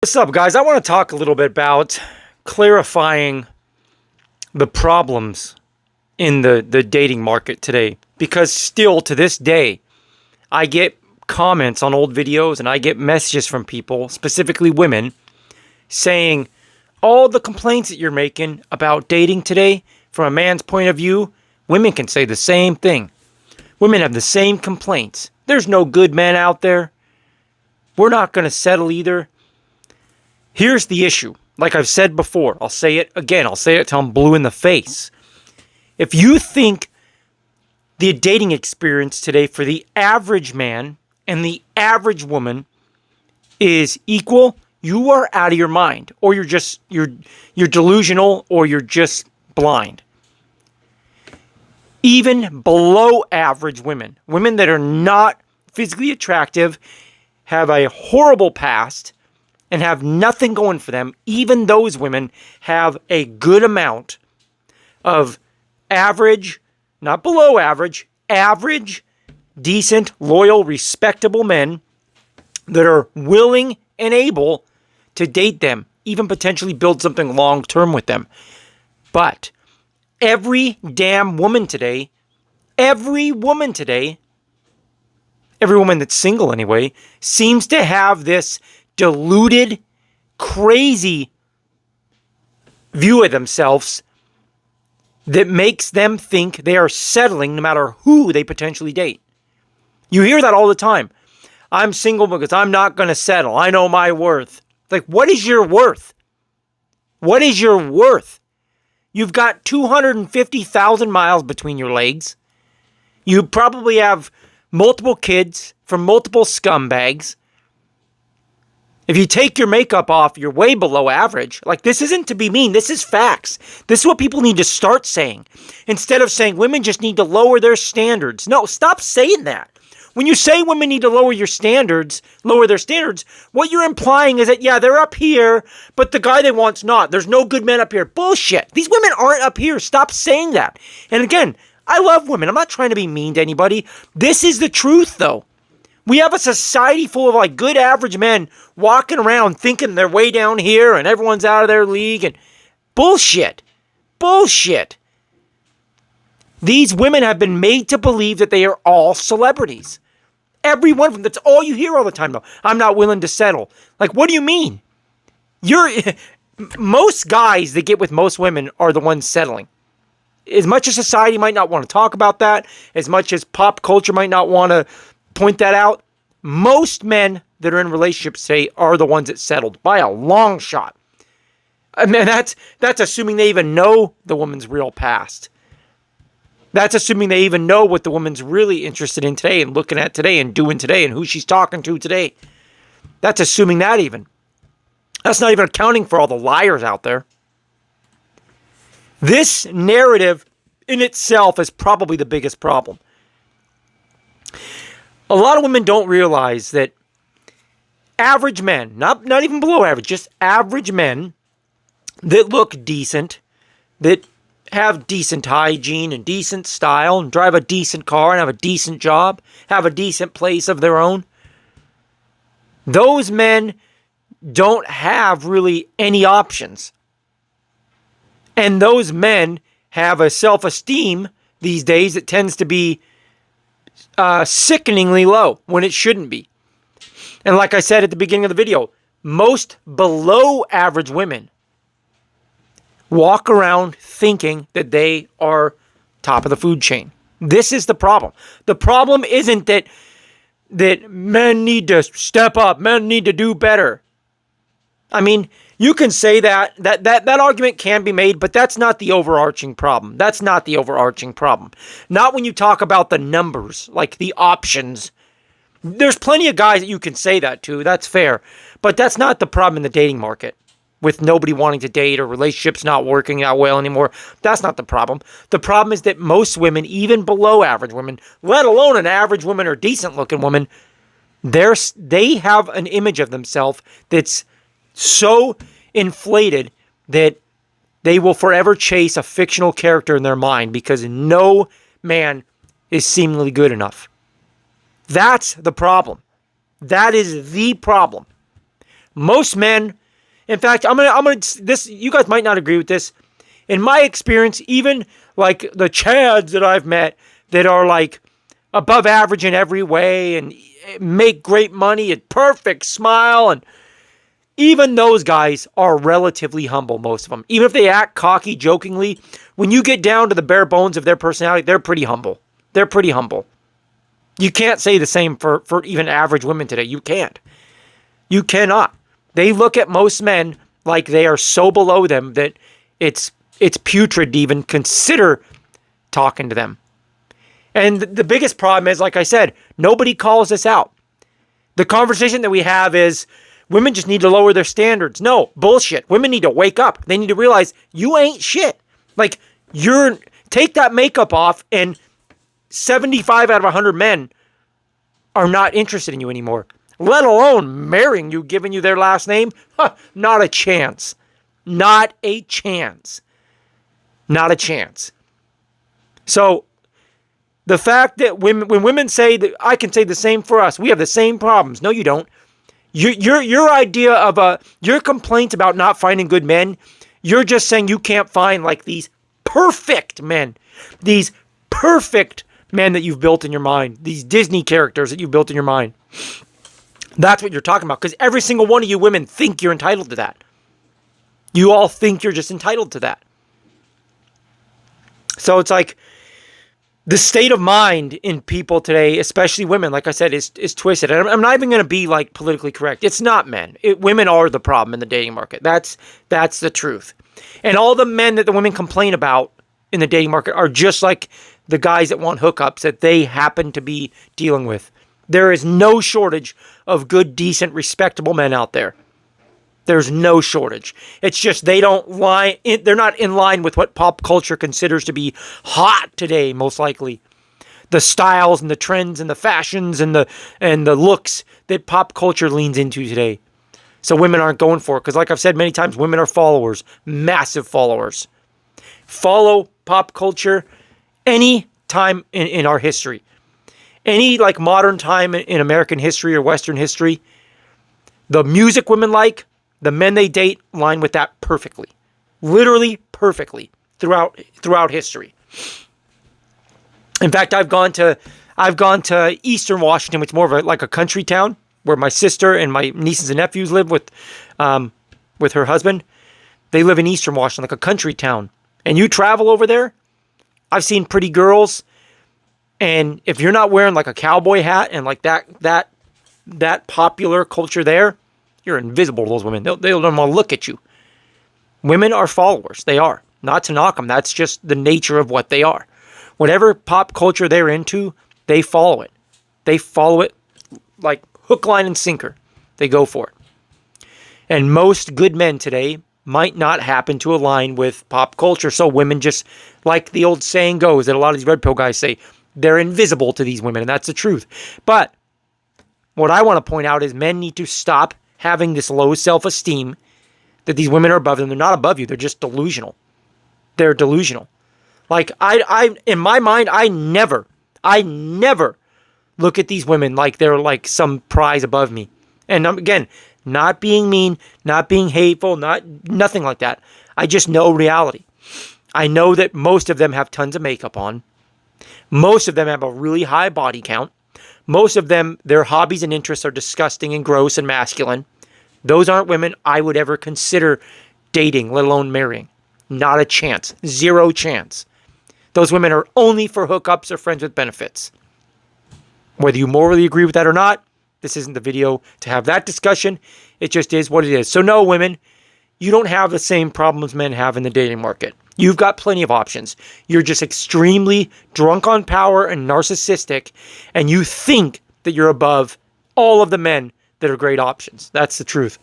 What's up, guys? I want to talk a little bit about clarifying the problems in the dating market today. Because still to this day, I get comments on old videos and I get messages from people, specifically women, saying all the complaints that you're making about dating today, from a man's point of view, women can say the same thing. Women have the same complaints. There's no good men out there. We're not going to settle either. Here's the issue. Like I've said before, I'll say it again. I'll say it till I'm blue in the face. If you think the dating experience today for the average man and the average woman is equal, you are out of your mind, or you're delusional, or you're just blind. Even below average women, women that are not physically attractive, have a horrible past, and have nothing going for them, even those women have a good amount of average, not below average, decent, loyal, respectable men that are willing and able to date them, even potentially build something long-term with them. But every woman that's single anyway, seems to have this deluded, crazy view of themselves that makes them think they are settling no matter who they potentially date. You hear that all the time. I'm single because I'm not going to settle. I know my worth. Like, what is your worth? What is your worth? You've got 250,000 miles between your legs. You probably have multiple kids from multiple scumbags. If you take your makeup off, you're way below average. Like, this isn't to be mean. This is facts. This is what people need to start saying. Instead of saying women just need to lower their standards. No, stop saying that. When you say women need to lower their standards, what you're implying is that, yeah, they're up here, but the guy they want's not. There's no good men up here. Bullshit. These women aren't up here. Stop saying that. And again, I love women. I'm not trying to be mean to anybody. This is the truth, though. We have a society full of like good average men walking around thinking they're way down here and everyone's out of their league, and bullshit. Bullshit. These women have been made to believe that they are all celebrities. Every one of them. That's all you hear all the time, though. I'm not willing to settle. Like, what do you mean? Most guys that get with most women are the ones settling. As much as society might not want to talk about that, as much as pop culture might not want to point that out, most men that are in relationships today are the ones that settled by a long shot. I mean, that's assuming they even know the woman's real past. That's assuming they even know what the woman's really interested in today and looking at today and doing today and who she's talking to today. That's assuming that even. That's not even accounting for all the liars out there. This narrative in itself is probably the biggest problem. A lot of women don't realize that average men, not even below average, just average men that look decent, that have decent hygiene and decent style and drive a decent car and have a decent job, have a decent place of their own, those men don't have really any options. And those men have a self-esteem these days that tends to be sickeningly low when it shouldn't be. And like I said at the beginning of the video, most below average women walk around thinking that they are top of the food chain. This is the problem. The problem isn't that men need to step up, men need to do better. I mean, you can say that argument can be made, but that's not the overarching problem. That's not the overarching problem. Not when you talk about the numbers, like the options. There's plenty of guys that you can say that to. That's fair. But that's not the problem in the dating market. With nobody wanting to date or relationships not working out well anymore. That's not the problem. The problem is that most women, even below average women, let alone an average woman or decent looking woman, they have an image of themselves that's so inflated that they will forever chase a fictional character in their mind because no man is seemingly good enough. That's the problem. That is the problem. Most men, in fact, this, you guys might not agree with this. In my experience, even like the Chads that I've met that are like above average in every way and make great money and perfect smile, and even those guys are relatively humble, most of them. Even if they act cocky jokingly, when you get down to the bare bones of their personality, they're pretty humble. They're pretty humble. You can't say the same for even average women today. You can't. You cannot. They look at most men like they are so below them that it's putrid to even consider talking to them. And the biggest problem is, like I said, nobody calls this out. The conversation that we have is women just need to lower their standards. No, bullshit. Women need to wake up. They need to realize you ain't shit. Like, take that makeup off and 75 out of 100 men are not interested in you anymore. Let alone marrying you, giving you their last name. Huh, not a chance. Not a chance. Not a chance. So, the fact that when women say that I can say the same for us, we have the same problems. No, you don't. Your idea of your complaints about not finding good men, you're just saying you can't find like these perfect men. These perfect men that you've built in your mind. These Disney characters that you've built in your mind. That's what you're talking about. Because every single one of you women think you're entitled to that. You all think you're just entitled to that. So it's like the state of mind in people today, especially women, like I said, is twisted. And I'm not even going to be like politically correct. It's not men. Women are the problem in the dating market. That's the truth. And all the men that the women complain about in the dating market are just like the guys that want hookups that they happen to be dealing with. There is no shortage of good, decent, respectable men out there. There's no shortage. It's just they're not in line with what pop culture considers to be hot today, most likely. The styles and the trends and the fashions and the looks that pop culture leans into today. So women aren't going for it. Because like I've said many times, women are followers. Massive followers. Follow pop culture any time in our history. Any like modern time in American history or Western history. The music women like, the men they date line with that perfectly. Literally perfectly throughout history. In fact, I've gone to Eastern Washington, which is more of like a country town where my sister and my nieces and nephews live with her husband. They live in Eastern Washington, like a country town. And you travel over there, I've seen pretty girls, and if you're not wearing like a cowboy hat and like that popular culture there, you're invisible to those women. They don't want to look at you. Women are followers. They are. Not to knock them. That's just the nature of what they are. Whatever pop culture they're into, they follow it. They follow it like hook, line, and sinker. They go for it. And most good men today might not happen to align with pop culture. So women just, like the old saying goes that a lot of these red pill guys say, they're invisible to these women. And that's the truth. But what I want to point out is men need to stop having this low self-esteem that these women are above them. They're not above you. They're just delusional. They're delusional. Like, I in my mind, I never look at these women like they're like some prize above me. And again, not being mean, not being hateful, nothing like that. I just know reality. I know that most of them have tons of makeup on. Most of them have a really high body count. Most of them, their hobbies and interests are disgusting and gross and masculine. Those aren't women I would ever consider dating, let alone marrying. Not a chance. Zero chance. Those women are only for hookups or friends with benefits. Whether you morally agree with that or not, this isn't the video to have that discussion. It just is what it is. So no, women, you don't have the same problems men have in the dating market. You've got plenty of options. You're just extremely drunk on power and narcissistic, and you think that you're above all of the men that are great options. That's the truth.